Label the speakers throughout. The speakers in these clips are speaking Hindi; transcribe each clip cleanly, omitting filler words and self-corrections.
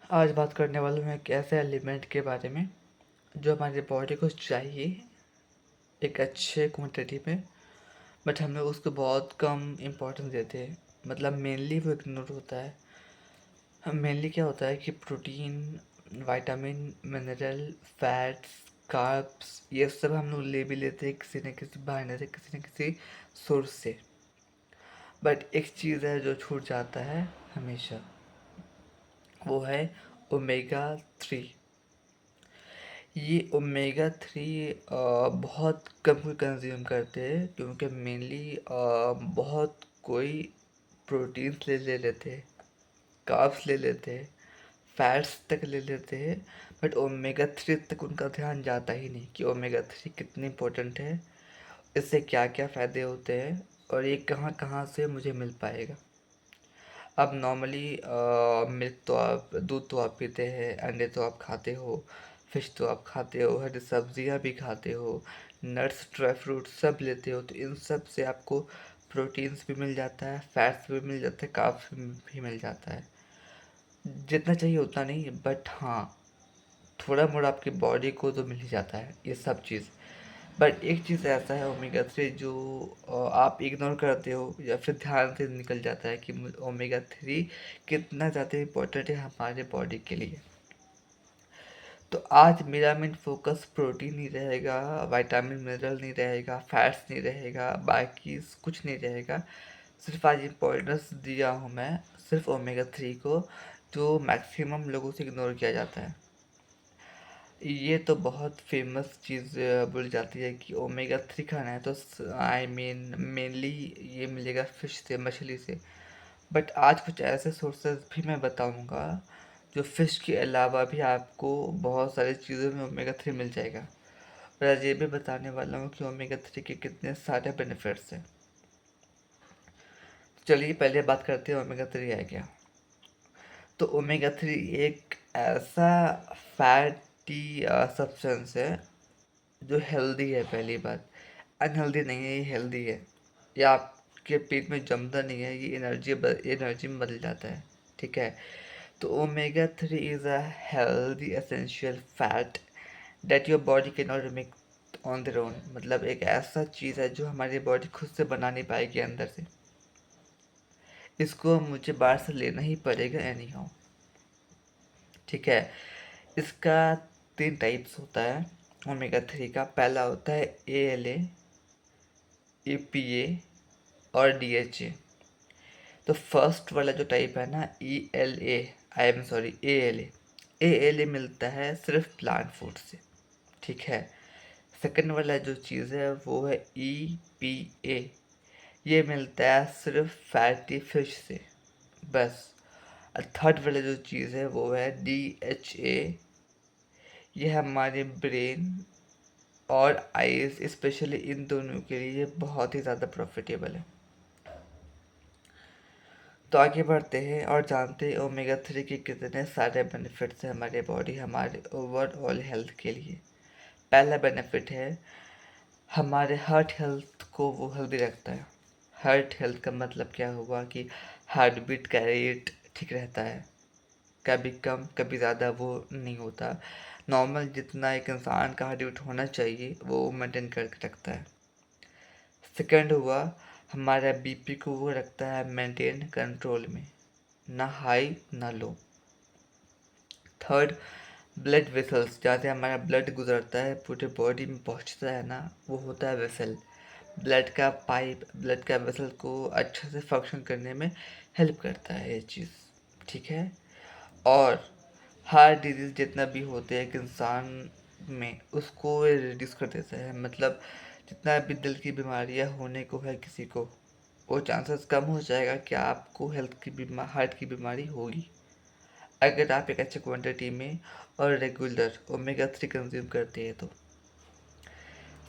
Speaker 1: आज बात करने वाला हूँ एक ऐसे एलिमेंट के बारे में जो हमारे बॉडी को चाहिए एक अच्छे क्वांटिटी में, बट हम लोग उसको बहुत कम इम्पोर्टेंस देते हैं। मतलब मेनली वो इग्नोर होता है। हम मेनली क्या होता है कि protein, vitamin, mineral, fats, carbs, ये सब हम लोग ले भी लेते हैं किसी न किसी बहाने से, किसी न किसी सोर्स से। बट एक चीज़ है जो छूट जाता है हमेशा, वो है ओमेगा 3। ये ओमेगा 3 बहुत कम कोई कंज्यूम करते हैं, क्योंकि मेनली बहुत कोई प्रोटीन्स ले लेते हैं, कार्ब्स ले लेते हैं, फैट्स तक ले लेते हैं, बट ओमेगा 3 तक उनका ध्यान जाता ही नहीं कि ओमेगा 3 कितनी इंपॉर्टेंट है, इससे क्या क्या फ़ायदे होते हैं और ये कहाँ कहाँ से मुझे मिल पाएगा। अब नॉर्मली मिल्क तो आप, दूध तो आप पीते हैं, अंडे तो आप खाते हो, फिश तो आप खाते हो, हरी सब्जियां भी खाते हो, नट्स, ड्राई फ्रूट सब लेते हो, तो इन सब से आपको प्रोटीन्स भी मिल जाता है, फैट्स भी मिल जाता है, कार्ब्स भी मिल जाता है। जितना चाहिए उतना नहीं, बट हाँ, थोड़ा मोड़ा आपकी बॉडी को तो मिल ही जाता है ये सब चीज़। बट एक चीज़ ऐसा है ओमेगा 3 जो आप इग्नोर करते हो या फिर ध्यान से निकल जाता है कि ओमेगा 3 कितना ज़्यादा इम्पोर्टेंट है हमारे बॉडी के लिए। तो आज मेरा मेन फोकस प्रोटीन नहीं रहेगा, विटामिन मिनरल नहीं रहेगा, फैट्स नहीं रहेगा, बाकी कुछ नहीं रहेगा। सिर्फ आज इम्पोर्टेंस दिया हूँ मैं सिर्फ ओमेगा 3 को, जो मैक्सिमम लोगों से इग्नोर किया जाता है। ये तो बहुत फेमस चीज़ बोली जाती है कि ओमेगा 3 खाना है तो आई मीन मेनली ये मिलेगा फिश से, मछली से। बट आज कुछ ऐसे सोर्सेज भी मैं बताऊंगा जो फिश के अलावा भी आपको बहुत सारी चीज़ों में ओमेगा 3 मिल जाएगा। और आज ये भी बताने वाला हूँ कि ओमेगा 3 के कितने सारे बेनिफिट्स हैं। चलिए पहले बात करते हैं ओमेगा 3 है क्या। तो ओमेगा 3 एक ऐसा फैटी सब्सटेंस है जो हेल्दी है। पहली बात, अनहेल्दी नहीं है, ये हेल्दी है। ये आपके पेट में जमता नहीं है, ये एनर्जी में बदल जाता है। ठीक है। तो omega 3 is a healthy essential fat that your body can not make on their own. मतलब एक ऐसा चीज़ है जो हमारी बॉडी खुद से बना नहीं पाएगी अंदर से, इसको मुझे बाहर से लेना ही पड़ेगा एनी हाउ। ठीक है। इसका 3 टाइप्स होता है ओमेगा 3 का। पहला होता है ALA, EPA और DHA। तो फर्स्ट वाला जो टाइप है ना, ALA मिलता है सिर्फ प्लांट फूड से। ठीक है। सेकंड वाला जो चीज़ है वो है EPA, ये मिलता है सिर्फ फैटी फिश से बस। और थर्ड वाला जो चीज़ है वो है DHA, ये हमारे ब्रेन और आइज़, स्पेशली इन दोनों के लिए बहुत ही ज़्यादा प्रॉफिटेबल है। तो आगे बढ़ते हैं और जानते हैं ओमेगा 3 के कितने सारे बेनिफिट्स हैं हमारे बॉडी, हमारे ओवरऑल हेल्थ के लिए। पहला बेनिफिट है हमारे हार्ट हेल्थ को वो हेल्दी रखता है। हार्ट हेल्थ का मतलब क्या हुआ कि हार्ट बीट का रेट ठीक रहता है, कभी कम कभी ज़्यादा वो नहीं होता। नॉर्मल जितना एक इंसान का हार्ट बीट होना चाहिए वो मेंटेन करके रखता है। सेकंड हुआ हमारा BP को वो रखता है मेंटेन कंट्रोल में, ना हाई ना लो। थर्ड, ब्लड वेसल्स, जहाँ से हमारा ब्लड गुजरता है पूरे बॉडी में पहुँचता है ना, वो होता है वेसल। ब्लड का पाइप, ब्लड का वेसल को अच्छे से फंक्शन करने में हेल्प करता है ये चीज़। ठीक है। और हार्ट डिजीज़ जितना भी होते हैं एक इंसान में, उसको रिड्यूस कर देता है। मतलब जितना भी दिल की बीमारियां होने को है किसी को, वो चांसेस कम हो जाएगा कि आपको हार्ट की बीमारी होगी, अगर आप एक अच्छे क्वांटिटी में और रेगुलर ओमेगा 3 कंज्यूम करते हैं तो।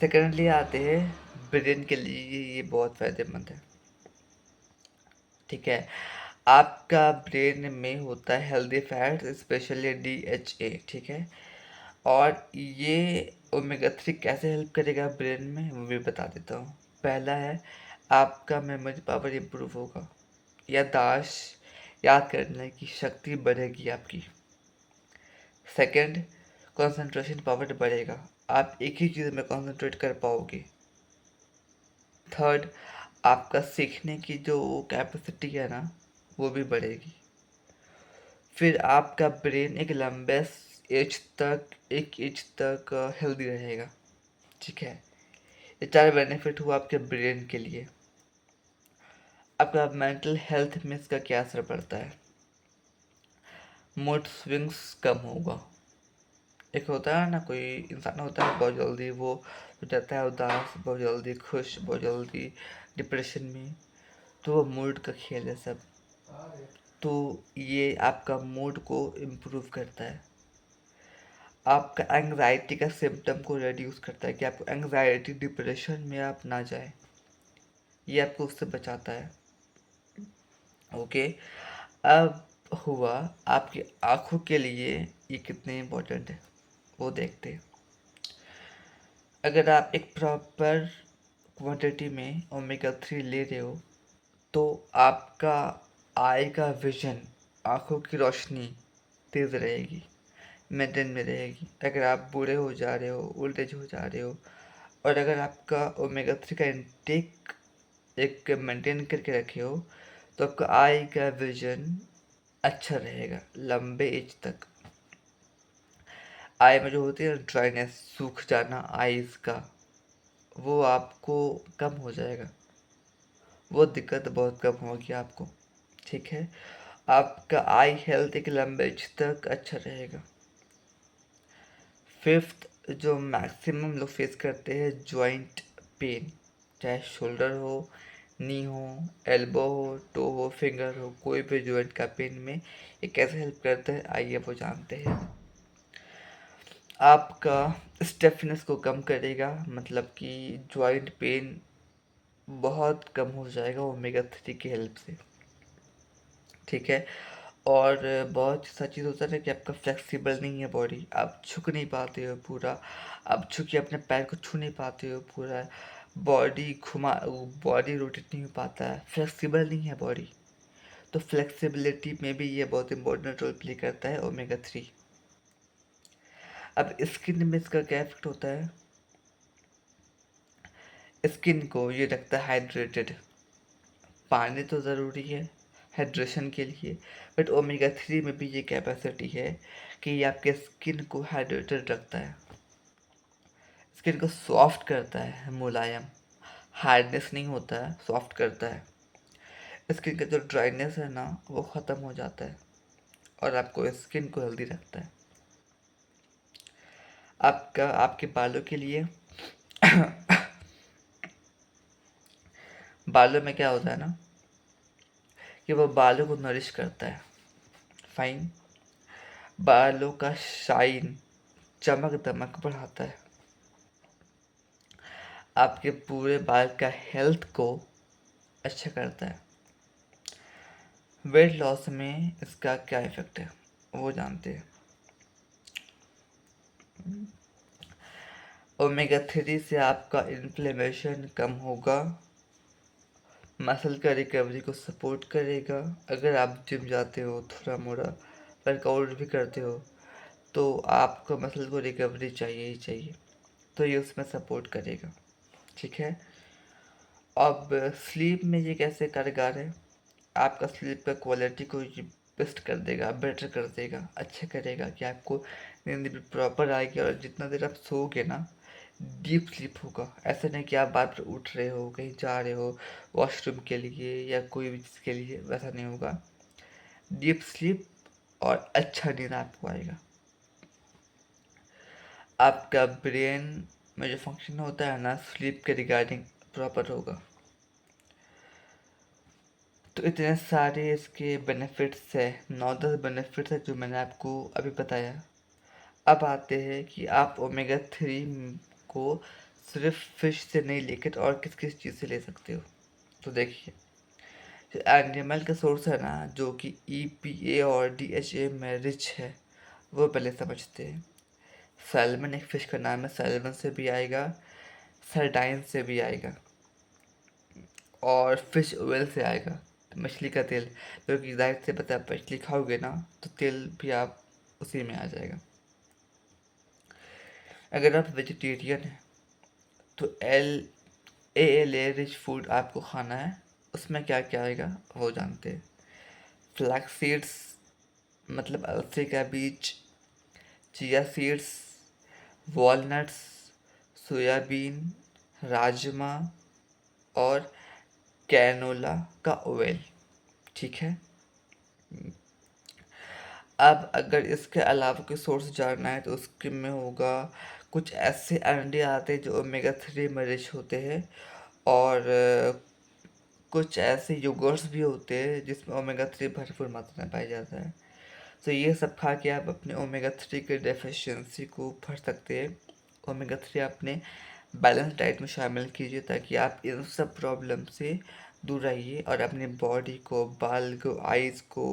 Speaker 1: सेकेंडली आते हैं ब्रेन के लिए, ये बहुत फ़ायदेमंद है। ठीक है। आपका ब्रेन में होता है हेल्दी फैट, स्पेशली DHA। ठीक है। और ये ओमेगा 3 कैसे हेल्प करेगा ब्रेन में, वो भी बता देता हूँ। पहला है आपका मेमोरी पावर इम्प्रूव होगा, याददाश्त, याद करने की शक्ति बढ़ेगी आपकी। सेकंड, कंसंट्रेशन पावर बढ़ेगा, आप एक ही चीज़ में कंसंट्रेट कर पाओगे। थर्ड, आपका सीखने की जो कैपेसिटी है ना वो भी बढ़ेगी। फिर आपका ब्रेन एक लंबे एज तक हेल्दी रहेगा। ठीक है, ये 4 बेनिफिट हुआ आपके ब्रेन के लिए। आपका मेंटल हेल्थ में इसका क्या असर पड़ता है? मूड स्विंग्स कम होगा। एक होता है ना, कोई इंसान होता है बहुत जल्दी वो हो जाता है उदास, बहुत जल्दी खुश, बहुत जल्दी डिप्रेशन में, तो वो मूड का खेल है सब। तो ये आपका मूड को इम्प्रूव करता है, आपका एंग्जाइटी का सिम्टम को रिड्यूस करता है कि आपको एंग्जाइटी डिप्रेशन में आप ना जाए, ये आपको उससे बचाता है। ओके, अब हुआ आपकी आँखों के लिए ये कितने इम्पोर्टेंट है वो देखते हैं। अगर आप एक प्रॉपर क्वांटिटी में ओमेगा 3 ले रहे हो तो आपका आई का विजन, आँखों की रोशनी तेज़ रहेगी, मेंटेन में रहेगी। अगर आप बूढ़े हो जा रहे हो, ओल्ड एज हो जा रहे हो, और अगर आपका ओमेगा 3 का इंटेक एक मेंटेन करके रखे हो तो आपका आई का विजन अच्छा रहेगा लंबे एज तक। आई में जो होती है ड्राइनेस, सूख जाना आईज का, वो आपको कम हो जाएगा, वो दिक्कत बहुत कम होगी आपको। ठीक है, आपका आई हेल्थ एक लंबे एज तक अच्छा रहेगा। फिफ्थ, जो मैक्सिमम लोग फेस करते हैं जॉइंट पेन, चाहे शोल्डर हो, नी हो, एल्बो हो, टो हो, फिंगर हो, कोई भी जॉइंट का पेन में ये कैसे हेल्प करता है आइए वो जानते हैं। आपका स्टिफनेस को कम करेगा, मतलब कि जॉइंट पेन बहुत कम हो जाएगा ओमेगा 3 की हेल्प से। ठीक है, और बहुत सा चीज़ होता है ना कि आपका फ्लेक्सिबल नहीं है बॉडी, आप झुक नहीं पाते हो पूरा, आप झुक के अपने पैर को छू नहीं पाते हो पूरा, बॉडी रोटेट नहीं हो पाता है, फ्लेक्सिबल नहीं है बॉडी। तो फ्लेक्सिबिलिटी में भी ये बहुत इंपॉर्टेंट रोल प्ले करता है ओमेगा 3। अब स्किन में इसका क्या इफेक्ट होता है? स्किन को ये रखता है हाइड्रेटेड, पानी तो ज़रूरी है हाइड्रेशन के लिए, बट ओमेगा 3 में भी ये कैपेसिटी है कि ये आपके स्किन को हाइड्रेटेड रखता है, स्किन को सॉफ्ट करता है, मुलायम, हार्डनेस नहीं होता है, सॉफ्ट करता है। स्किन का जो ड्राइनेस है ना वो ख़त्म हो जाता है और आपको स्किन को हेल्दी रखता है। आपके बालों के लिए बालों में क्या होता है ना कि वो बालों को नरिश करता है, फाइन, बालों का शाइन, चमक दमक बढ़ाता है, आपके पूरे बाल का हेल्थ को अच्छा करता है। वेट लॉस में इसका क्या इफेक्ट है वो जानते हैं। ओमेगा 3 से आपका इन्फ्लेमेशन कम होगा, मसल का रिकवरी को सपोर्ट करेगा। अगर आप जिम जाते हो, थोड़ा मोड़ा वर्कआउट भी करते हो तो आपको मसल को रिकवरी चाहिए ही चाहिए, तो ये उसमें सपोर्ट करेगा। ठीक है, अब स्लीप में ये कैसे कारगर है? आपका स्लीप का क्वालिटी को ये बेस्ट कर देगा, बेटर कर देगा, अच्छा करेगा कि आपको नींद भी प्रॉपर आएगी, और जितना देर आप सोओगे ना डीप स्लीप होगा। ऐसा नहीं कि आप बार बार उठ रहे हो, कहीं जा रहे हो वॉशरूम के लिए या कोई भी चीज़ के लिए, वैसा नहीं होगा। डीप स्लीप और अच्छा नींद आपको आएगा। आपका ब्रेन में जो फंक्शन होता है ना स्लीप के रिगार्डिंग प्रॉपर होगा। तो इतने सारे इसके बेनिफिट्स है, 9-10 बेनिफिट्स है जो मैंने आपको अभी बताया। अब आते हैं कि आप ओमेगा 3 को सिर्फ फिश से नहीं लेकर और किस किस चीज़ से ले सकते हो। तो देखिए, जो एनिमल का सोर्स है ना जो कि EPA और DHA में रिच है वो पहले समझते हैं। सैल्मन एक फ़िश का नाम है, सैल्मन से भी आएगा, सर्डाइन से भी आएगा, और फिश ऑयल से आएगा, मछली का तेल, क्योंकि जाहिर से पता है मछली खाओगे ना तो तेल भी आप उसी में आ जाएगा। अगर आप वेजिटेरियन हैं तो ALA रिच फूड आपको खाना है। उसमें क्या क्या आएगा वो जानते हैं। फ्लैक्स सीड्स मतलब अलसी का बीज, chia seeds, walnuts, soybean, rajma और कैनोला का ऑयल। ठीक है। अब अगर इसके अलावा कोई सोर्स जानना है तो उसके में होगा कुछ ऐसे अंडे आते हैं जो ओमेगा 3 में रिच होते हैं, और कुछ ऐसे योगर्ट्स भी होते हैं जिसमें ओमेगा 3 भरपूर मात्रा में पाया जाता है। तो ये सब खा के आप अपने ओमेगा 3 के डेफिशिएंसी को भर सकते हैं। ओमेगा 3 अपने बैलेंस डाइट में शामिल कीजिए ताकि आप इन सब प्रॉब्लम से दूर रहिए और अपनी बॉडी को, बाल को, आइज़ को,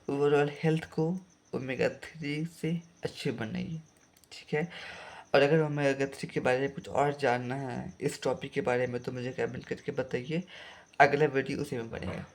Speaker 1: ओवरऑल हेल्थ को ओमेगा 3 से अच्छे बनाइए। ठीक है। और अगर ओमेगा 3 के बारे में कुछ और जानना है इस टॉपिक के बारे में तो मुझे कमेंट करके बताइए। अगला वीडियो उसी में बनेगा।